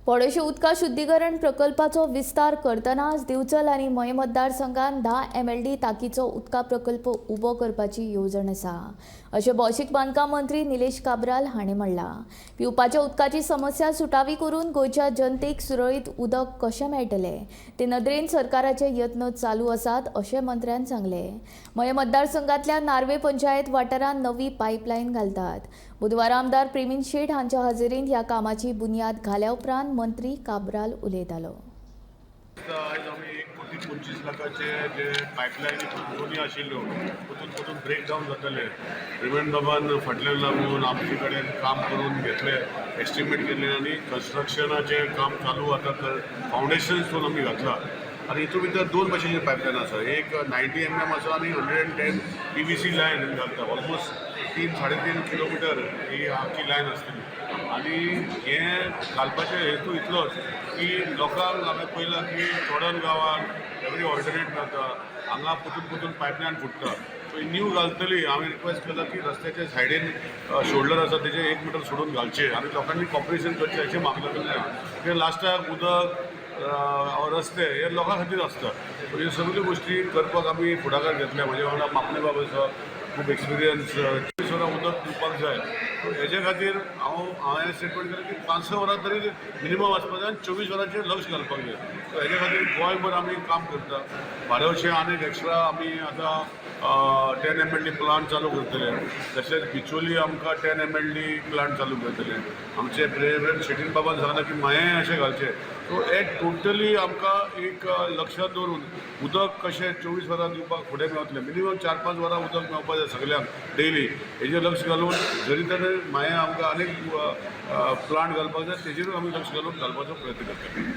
पोडेशे उदका शुद्धीकरण प्रकल्पाचो विस्तार करतनाच दिवचल आनी मय मतदारसंघात 10 MLD टाकीचो उदका प्रकल्प उबो करपाची येवजण आसा अशें भौशीक बांदकाम मंत्री निलेश काब्राल हांणी म्हणलां। पिवपाच्या उदकाची समस्या सुटावी करून गोंयच्या जनतेक सुरळीत उदक कशें मेळटलें ते नदरेन सरकाराचे यत्न चालू आसात अशें मंत्र्यान सांगलें। मय मतदारसंघातल्या नार्वे पंचायत वाठारांत नवी पायपलायन घालतात। बुधवारा आमदार प्रेमीन शेट हांच्या हाजेरींत ह्या कामाची बुनयाद घाल्या उपरांत मंत्री काब्राल उलयतालो। आज आम्ही 1,25,00,000चे जे पायपलायनी दोन्ही आशिल्ल्यो तातूंत ब्रेक डावन जातले। पेमेंट बाबान फाटल्यान लागून आमचे कडेन काम करून घेतले, एस्टिमेट केले आनी कन्स्ट्रक्शनाचें काम चालू आतां फावंडेशन स्टोन आमी घातला। आनी हितून भितर दोन भशेचे पायपलायन आसा, एक 90 mm आसा आनी 110 PVC लायन घालता। ऑलमोस्ट 3-3.5 किलोमीटर ही आमची लायन आसतली। आनी हें घालपाचें हेतू इतलोच की लोकांक हांवें पळयलां की थोड्यान गांवांत एवरी ऑल्टरनेट जाता, हांगा परतून पायपलायन फुट्टा। सो न्यू घालतली हांवें रिक्वेस्ट केला की रस्त्याच्या सायडीन शोल्डर आसा तेजे 1 मीटर सोडून घालचे आनी लोकांनी कॉपरेशन करचें अशें म्हाका लागलें। कित्याक लास्टाक उदक रस्ते हे लोकां खातीर आसता। सो ह्यो सगळ्यो गोश्टी करपाक आमी फुडाकार घेतल्या। म्हजे वांगडा मापणे बाब आसा, खूब एक्सपिरियन्स, 24 वरां उदक दिवपाक जाय। सो हेजे खातीर हांवें स्टेटमेंट केलें की 500 वरां तरी मिनिमम आसपाक जाय आनी 24 वरांचेर लक्ष घालपाक जाय। सो हेजे खातीर गोंयभर आमी काम करता। बारेवशे आनीक एक्स्ट्रा आमी आतां 10 MLD प्लांट चालू करतले, तशेंच बिचोली आमकां 10 MLD प्लांट चालू करतले। आमचे प्रेम शेटीन बाबान सांगलां की माये अशें घालचें। सो हे टोटली आमकां एक लक्षात दवरून उदक कशें 24 वरां दिवपाक फुडें मेवतलें। मिनिमम 4-5 वरां उदक मेवपाक जाय सगळ्यांक डेली। हेजेर लक्ष घालून जरी तरी माये आमकां आनीक प्लांट घालपाक जाय तेजेरूय आमी लक्ष घालून घालपाचो प्रयत्न करता।